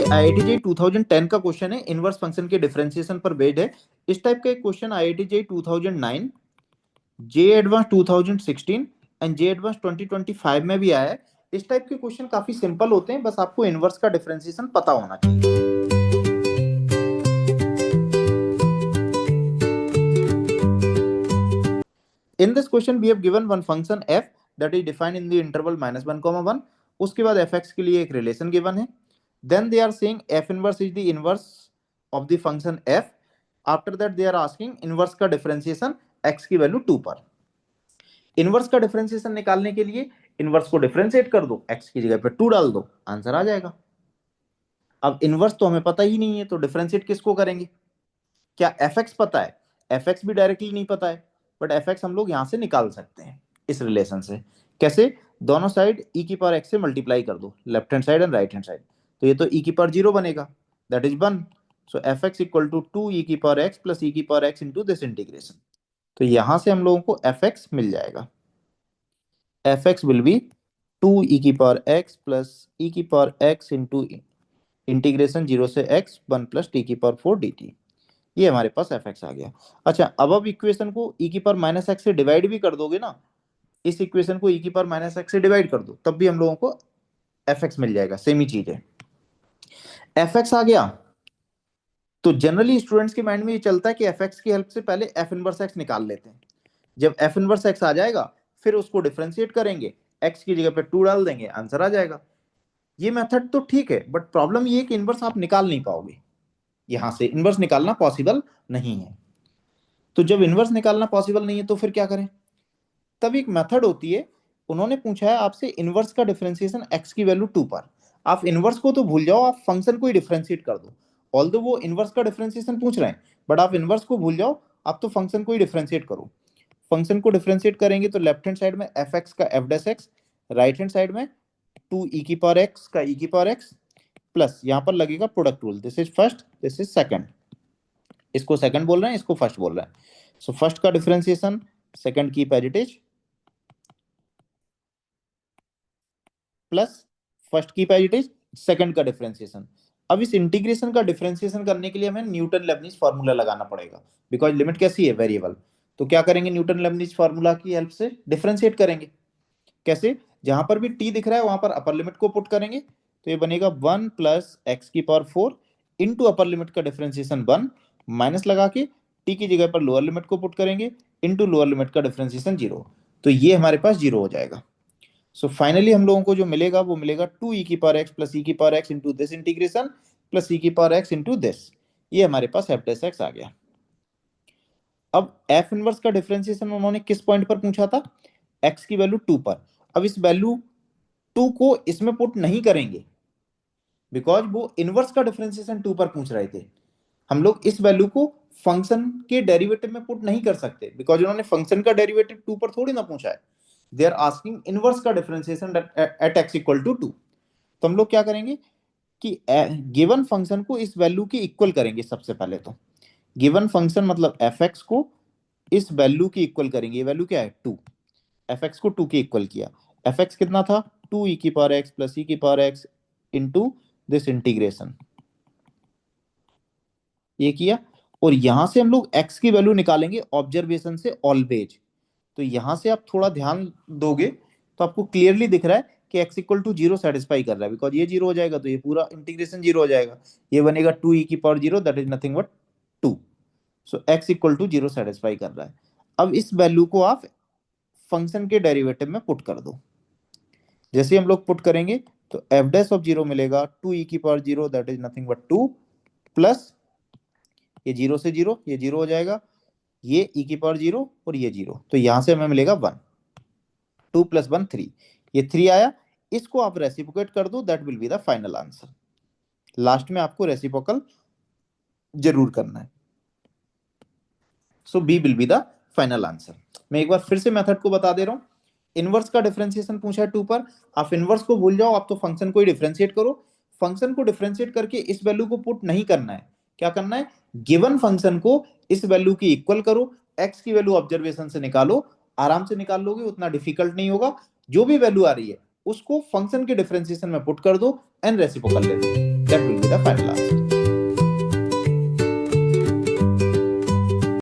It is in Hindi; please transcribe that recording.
ये IIT JEE 2010 का क्वेश्चन है, इनवर्स फंक्शन के डिफरेंशिएशन पर बेस्ड है। इस टाइप का एक question IIT JEE 2009, JEE advance 2016 and JEE advance 2025 में भी आया है। इस टाइप के क्वेश्चन काफी सिंपल होते हैं, बस आपको इनवर्स का डिफरेंशिएशन पता होना चाहिए। In this question we have given one function f that is defined in the interval -1, 1। उसके बाद fx के लिए एक रिलेशन गिवन है। Then they are saying f inverse is the inverse of the function f. After that they are asking inverse का डिफरेंशिएशन x की वैल्यू 2 पर। इनवर्स का डिफरेंशिएशन निकालने के लिए इनवर्स को डिफरेंशिएट कर दो, x की जगह पे 2 डाल दो, आंसर आ जाएगा। अब इनवर्स तो हमें पता ही नहीं है, तो डिफरेंशिएट किसको करेंगे? क्या fx पता है? fx भी डायरेक्टली नहीं पता है, बट fx हम लोग यहां से निकाल सकते हैं इस रिलेशन से। कैसे? दोनों साइड e की पावर x से मल्टीप्लाई कर दो, left hand side and right hand side, तो ये तो e की पावर 0 बनेगा, that is 1। So fx equal to 2 e की पावर x प्लस e की power x into this integration. तो यहां से हम लोगों को fx मिल जाएगा। fx विल बी 2 e की पावर x प्लस e की पावर x इनटू इंटीग्रेशन 0 से x 1 प्लस t की पावर 4 dt। ये हमारे पास fx आ गया। अच्छा, अब इक्वेशन को e की पावर माइनस एक्स से डिवाइड भी कर दोगे ना, इस इक्वेशन को e की पावर माइनस एक्स से डिवाइड कर दो, तब भी हम लोगों को fx मिल जाएगा, सेम ही चीज है। fx आ गया तो जनरली स्टूडेंट्स के माइंड में ये चलता है कि fx की हेल्प से पहले f इनवर्स x निकाल लेते हैं। जब f इनवर्स x आ जाएगा फिर उसको डिफरेंशिएट करेंगे, x की जगह पे 2 डाल देंगे, आंसर आ जाएगा। ये मेथड तो ठीक है, बट प्रॉब्लम ये है कि इनवर्स आप निकाल नहीं पाओगे, यहां से इनवर्स निकालना पॉसिबल नहीं है। तो जब इनवर्स निकालना पॉसिबल नहीं है तो फिर क्या करें? तब एक मेथड होती है, उन्होंने पूछा है आपसे इनवर्स का डिफरेंशिएशन x की वैल्यू 2 पर। आप इनवर्स को तो भूल जाओ, आप फंक्शन को ही डिफरेंशिएट कर दो। ऑल्दो वो इनवर्स का डिफरेंशिएशन पूछ रहे हैं, बट आप इनवर्स को भूल जाओ, आप तो फंक्शन को ही डिफरेंशिएट करो। फंक्शन को डिफरेंशिएट करेंगे तो लेफ्ट हैंड साइड में fx का f dash x, right hand side में 2 e की पावर x का e की पावर x, प्लस यहां पर लगेगा product rule, this is first, this is second. इसको सेकंड बोल रहे हैं, इसको फर्स्ट बोल रहे हैं। सो फर्स्ट का differentiation second keep as it is, plus first keep as it is second का डिफरेंशिएशन। अब इस इंटीग्रेशन का डिफरेंशिएशन करने के लिए हमें न्यूटन लेबनीज फार्मूला लगाना पड़ेगा, बिकॉज लिमिट कैसी है? वेरिएबल। तो क्या करेंगे? न्यूटन लेबनीज फार्मूला की हेल्प से डिफरेंशिएट करेंगे। कैसे? जहां पर भी t दिख रहा है वहां पर अपर लिमिट को पुट करेंगे, तो ये बनेगा 1 प्लस एक्स की पावर 4 इंटू अपर लिमिट का डिफरेंशिएशन 1, माइनस लगा के t की जगह पर लोअर लिमिट को पुट करेंगे इंटू लोअर लिमिट का डिफरेंशिएशन 0, तो ये हमारे पास 0 हो जाएगा। सो फाइनली हम लोगों को जो मिलेगा वो मिलेगा 2 e की पावर x प्लस e की power x into this integration plus e की पावर x इंटू दिस। ये हमारे पास f डैश x आ गया। अब f इनवर्स का डिफरेंशिएशन उन्होंने किस पॉइंट पर पूछा था? x की वैल्यू 2 पर। अब इस वैल्यू 2 को इसमें पुट नहीं करेंगे, बिकॉज वो इनवर्स का डिफरेंशिएशन 2 पर पूछ रहे थे। हम लोग इस वैल्यू को फंक्शन के डेरिवेटिव में पुट नहीं कर सकते, बिकॉज उन्होंने फंक्शन का डेरिवेटिव 2 पर थोड़ी ना पूछा है। दे आर आस्किंग इनवर्स का differentiation at x equal to 2। तो हम लोग क्या करेंगे कि गिवन फंक्शन को इस वैल्यू के इक्वल करेंगे। सबसे पहले तो गिवन फंक्शन मतलब fx को इस वैल्यू की इक्वल करेंगे। ये वैल्यू क्या है? 2। fx को 2 के इक्वल किया। fx कितना था? 2 e की पावर x प्लस e की power x into this integration, ये किया। और यहां से हम लोग x की वैल्यू निकालेंगे ऑब्जर्वेशन से ऑलवेज। तो यहां से आप थोड़ा ध्यान दोगे तो आपको क्लियरली दिख रहा है कि x इक्वल टू 0 सेटिस्फाई कर रहा है, बिकॉज ये 0 हो जाएगा तो ये पूरा इंटीग्रेशन 0 हो जाएगा। ये बनेगा 2 e की power 0, that is nothing but 2। So x equal to 0 satisfy कर रहा है। अब इस वैल्यू को आप फंक्शन के डेरिवेटिव में पुट कर दो। जैसे हम लोग पुट करेंगे तो f डैश ऑफ 0 मिलेगा 2 e की power 0, that is nothing but 2, plus ये 0 से 0, ये 0 हो जाएगा, ये e की पावर 0 और ये 0, तो यहां से हमें मिलेगा 1। 2 प्लस 1 3, ये 3 आया। इसको आप रेसिप्रोकेट कर दो, that will be the final answer. Last में आपको रेसिप्रोकल जरूर करना है। So B will be the final answer. मैं एक बार फिर से मेथड को बता दे रहा हूं। इनवर्स का डिफरेंशिएशन पूछा है 2 पर, आप इनवर्स को भूल जाओ, आप तो फंक्शन को ही डिफरेंशिएट करो। फंक्शन को डिफरेंशिएट करके इस वैल्यू को पुट नहीं करना है। क्या करना है? गिवन फंक्शन को इस वैल्यू की इक्वल करो, एक्स की वैल्यू ऑब्जर्वेशन से निकालो, आराम से निकाल लोगे, उतना डिफिकल्ट नहीं होगा। जो भी वैल्यू आ रही है उसको फंक्शन के डिफरेंशिएशन में पुट कर दो एंड रेसिप्रोकल ले लो। that will be the final answer.